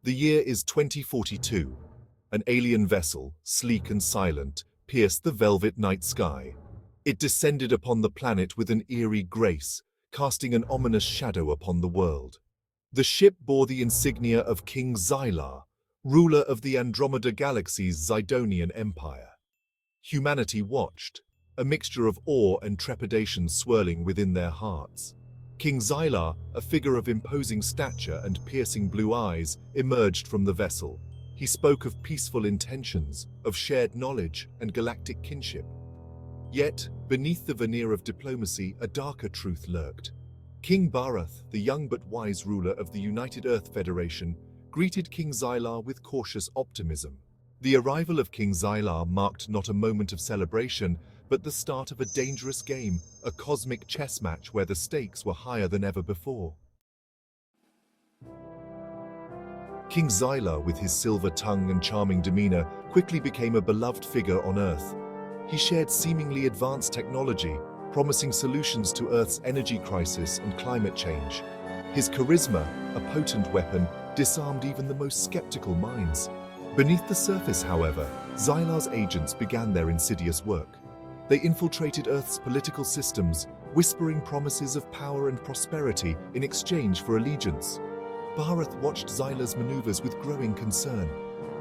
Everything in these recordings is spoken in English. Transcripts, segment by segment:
The year is 2042. An alien vessel, sleek and silent, pierced the velvet night sky. It descended upon the planet with an eerie grace, casting an ominous shadow upon the world. The ship bore the insignia of King Xylar, ruler of the Andromeda Galaxy's Zidonian Empire. Humanity watched, a mixture of awe and trepidation swirling within their hearts. King Xylar, a figure of imposing stature and piercing blue eyes, emerged from the vessel. He spoke of peaceful intentions, of shared knowledge and galactic kinship. Yet, beneath the veneer of diplomacy, a darker truth lurked. King Bharath, the young but wise ruler of the United Earth Federation, greeted King Xylar with cautious optimism. The arrival of King Xylar marked not a moment of celebration, but the start of a dangerous game, a cosmic chess match where the stakes were higher than ever before. King Xylar, with his silver tongue and charming demeanor, quickly became a beloved figure on Earth. He shared seemingly advanced technology, promising solutions to Earth's energy crisis and climate change. His charisma, a potent weapon, disarmed even the most skeptical minds. Beneath the surface, however, Xylar's agents began their insidious work. They infiltrated Earth's political systems, whispering promises of power and prosperity in exchange for allegiance. Bharath watched Xylar's maneuvers with growing concern.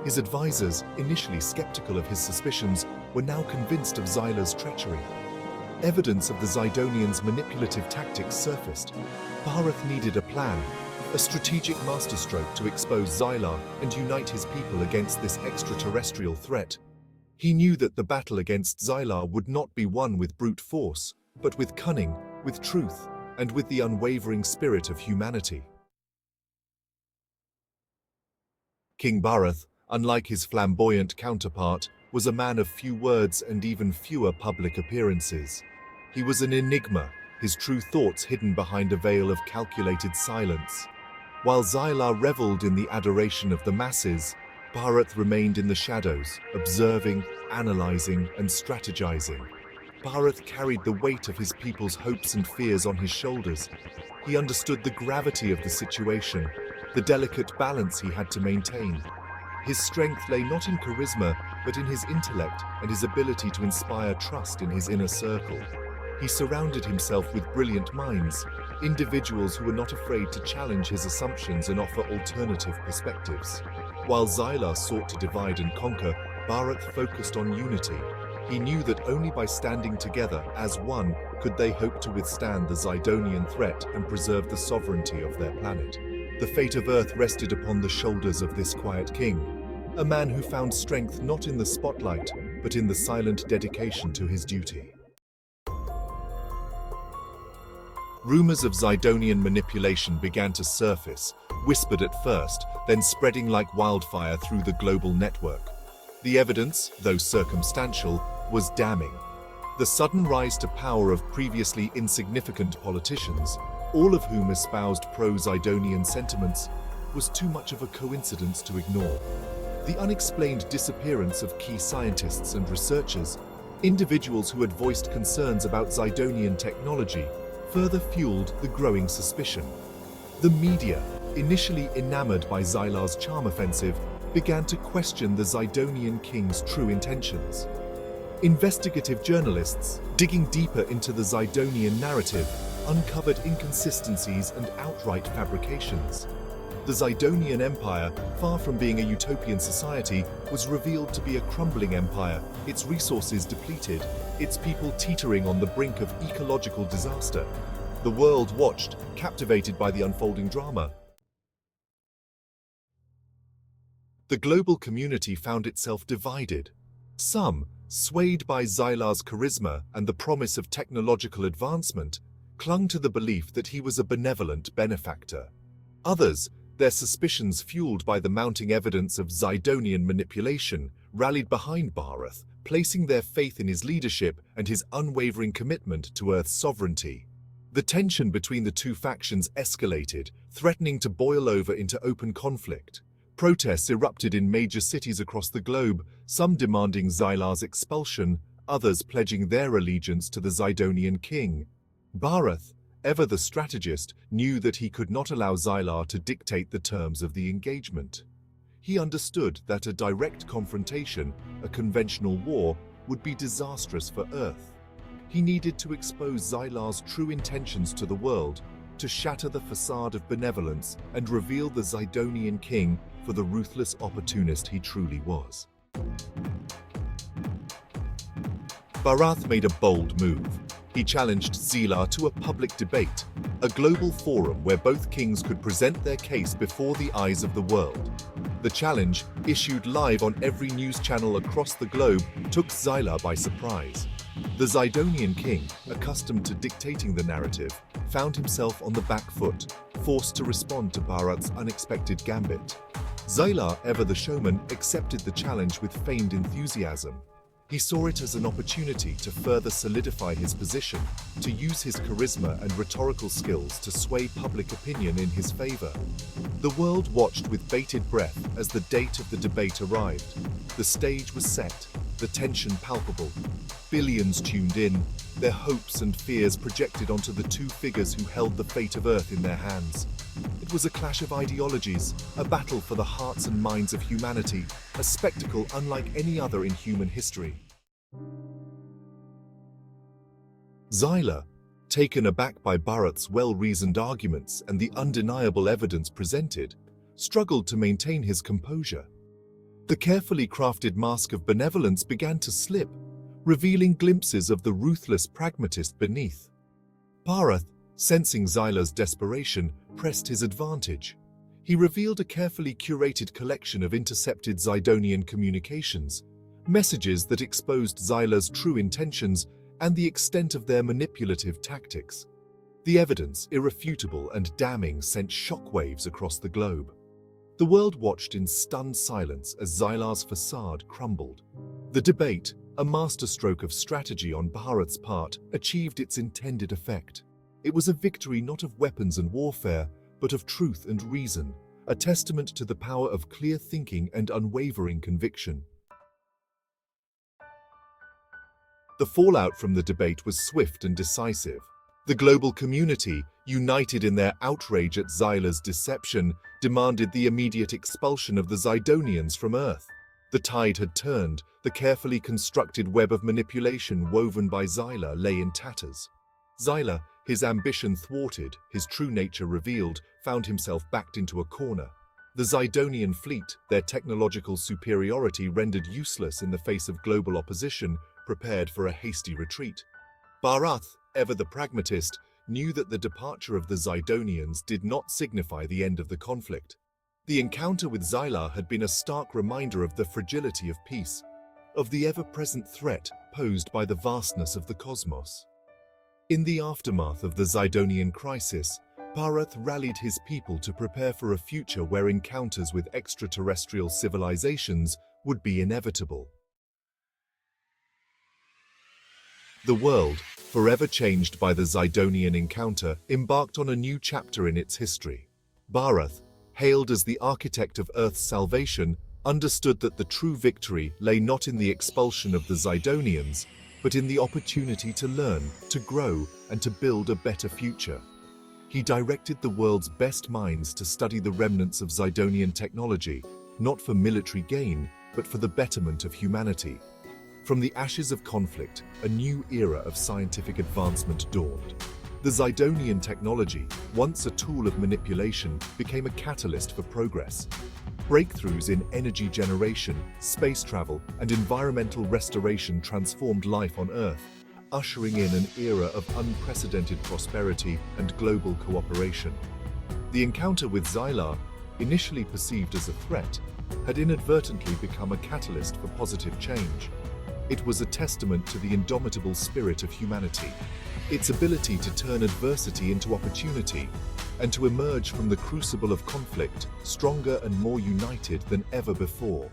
His advisors, initially skeptical of his suspicions, were now convinced of Xylar's treachery. Evidence of the Zidonians' manipulative tactics surfaced. Bharath needed a plan, a strategic masterstroke to expose Xylar and unite his people against this extraterrestrial threat. He knew that the battle against Xylar would not be won with brute force, but with cunning, with truth, and with the unwavering spirit of humanity. King Bharath, unlike his flamboyant counterpart, was a man of few words and even fewer public appearances. He was an enigma, his true thoughts hidden behind a veil of calculated silence. While Xylar reveled in the adoration of the masses, Bharath remained in the shadows, observing, analyzing, and strategizing. Bharath carried the weight of his people's hopes and fears on his shoulders. He understood the gravity of the situation, the delicate balance he had to maintain. His strength lay not in charisma, but in his intellect and his ability to inspire trust in his inner circle. He surrounded himself with brilliant minds, individuals who were not afraid to challenge his assumptions and offer alternative perspectives. While Xylar sought to divide and conquer, Bharath focused on unity. He knew that only by standing together as one could they hope to withstand the Zidonian threat and preserve the sovereignty of their planet. The fate of Earth rested upon the shoulders of this quiet king, a man who found strength not in the spotlight, but in the silent dedication to his duty. Rumors of Zidonian manipulation began to surface, whispered at first, then spreading like wildfire through the global network. The evidence, though circumstantial, was damning. The sudden rise to power of previously insignificant politicians, all of whom espoused pro-Zidonian sentiments, was too much of a coincidence to ignore. The unexplained disappearance of key scientists and researchers, individuals who had voiced concerns about Zidonian technology, further fueled the growing suspicion. The media, initially enamored by Xylar's charm offensive, began to question the Zidonian king's true intentions. Investigative journalists, digging deeper into the Zidonian narrative, uncovered inconsistencies and outright fabrications. The Zidonian Empire, far from being a utopian society, was revealed to be a crumbling empire, its resources depleted, its people teetering on the brink of ecological disaster. The world watched, captivated by the unfolding drama. The global community found itself divided. Some, swayed by Xylar's charisma and the promise of technological advancement, clung to the belief that he was a benevolent benefactor. Others, their suspicions fueled by the mounting evidence of Zidonian manipulation, rallied behind Bharath, placing their faith in his leadership and his unwavering commitment to Earth's sovereignty. The tension between the two factions escalated, threatening to boil over into open conflict. Protests erupted in major cities across the globe, some demanding Xylar's expulsion, others pledging their allegiance to the Zidonian king. Bharath, ever the strategist, knew that he could not allow Xylar to dictate the terms of the engagement. He understood that a direct confrontation, a conventional war, would be disastrous for Earth. He needed to expose Xylar's true intentions to the world, to shatter the facade of benevolence and reveal the Zidonian king for the ruthless opportunist he truly was. Bharath made a bold move. He challenged Xylar to a public debate, a global forum where both kings could present their case before the eyes of the world. The challenge, issued live on every news channel across the globe, took Xylar by surprise. The Zidonian king, accustomed to dictating the narrative, found himself on the back foot, forced to respond to Bharath's unexpected gambit. Xylar, ever the showman, accepted the challenge with feigned enthusiasm. He saw it as an opportunity to further solidify his position, to use his charisma and rhetorical skills to sway public opinion in his favor. The world watched with bated breath as the date of the debate arrived. The stage was set, the tension palpable. Billions tuned in, their hopes and fears projected onto the two figures who held the fate of Earth in their hands. It was a clash of ideologies, a battle for the hearts and minds of humanity, a spectacle unlike any other in human history. Xylar, taken aback by Bharath's well-reasoned arguments and the undeniable evidence presented, struggled to maintain his composure. The carefully crafted mask of benevolence began to slip, revealing glimpses of the ruthless pragmatist beneath. Bharath, sensing Xylar's desperation, pressed his advantage. He revealed a carefully curated collection of intercepted Zidonian communications, messages that exposed Xylar's true intentions and the extent of their manipulative tactics. The evidence, irrefutable and damning, sent shockwaves across the globe. The world watched in stunned silence as Xylar's facade crumbled. The debate, a masterstroke of strategy on Bharath's part, achieved its intended effect. It was a victory not of weapons and warfare, but of truth and reason, a testament to the power of clear thinking and unwavering conviction. The fallout from the debate was swift and decisive. The global community, united in their outrage at Xylar's deception, demanded the immediate expulsion of the Zidonians from Earth. The tide had turned, the carefully constructed web of manipulation woven by Xylar lay in tatters. Xylar, his ambition thwarted, his true nature revealed, found himself backed into a corner. The Zidonian fleet, their technological superiority rendered useless in the face of global opposition, prepared for a hasty retreat. Bharath, ever the pragmatist, knew that the departure of the Zidonians did not signify the end of the conflict. The encounter with Xylar had been a stark reminder of the fragility of peace, of the ever-present threat posed by the vastness of the cosmos. In the aftermath of the Zidonian crisis, Bharath rallied his people to prepare for a future where encounters with extraterrestrial civilizations would be inevitable. The world, forever changed by the Zidonian encounter, embarked on a new chapter in its history. Bharath, hailed as the architect of Earth's salvation, understood that the true victory lay not in the expulsion of the Zidonians, but in the opportunity to learn, to grow, and to build a better future. He directed the world's best minds to study the remnants of Zidonian technology, not for military gain, but for the betterment of humanity. From the ashes of conflict, a new era of scientific advancement dawned. The Zidonian technology, once a tool of manipulation, became a catalyst for progress. Breakthroughs in energy generation, space travel, and environmental restoration transformed life on Earth, ushering in an era of unprecedented prosperity and global cooperation. The encounter with Xylar, initially perceived as a threat, had inadvertently become a catalyst for positive change. It was a testament to the indomitable spirit of humanity, its ability to turn adversity into opportunity, and to emerge from the crucible of conflict stronger and more united than ever before.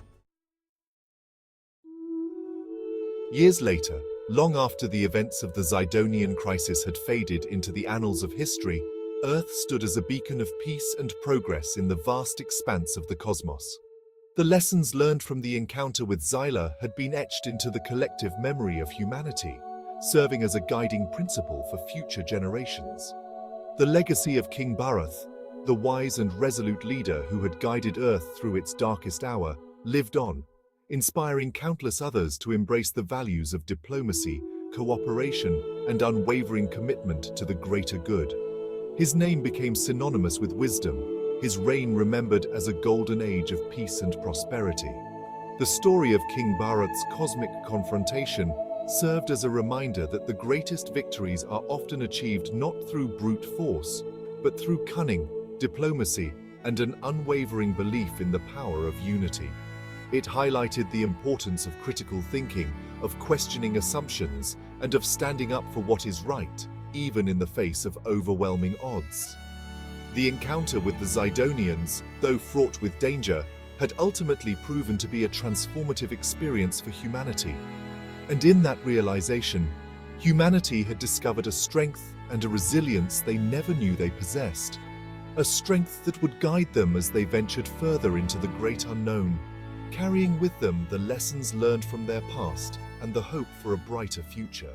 Years later, long after the events of the Zidonian crisis had faded into the annals of history, Earth stood as a beacon of peace and progress in the vast expanse of the cosmos. The lessons learned from the encounter with Xylar had been etched into the collective memory of humanity, serving as a guiding principle for future generations. The legacy of King Bharath, The wise and resolute leader who had guided Earth through its darkest hour lived on, inspiring countless others to embrace the values of diplomacy, cooperation, and unwavering commitment to the greater good. His name became synonymous with wisdom, his reign remembered as a golden age of peace and prosperity. The story of King Bharath's cosmic confrontation served as a reminder that the greatest victories are often achieved not through brute force, but through cunning, diplomacy, and an unwavering belief in the power of unity. It highlighted the importance of critical thinking, of questioning assumptions, and of standing up for what is right, even in the face of overwhelming odds. The encounter with the Zidonians, though fraught with danger, had ultimately proven to be a transformative experience for humanity. And in that realization, humanity had discovered a strength and a resilience they never knew they possessed. A strength that would guide them as they ventured further into the great unknown, carrying with them the lessons learned from their past and the hope for a brighter future.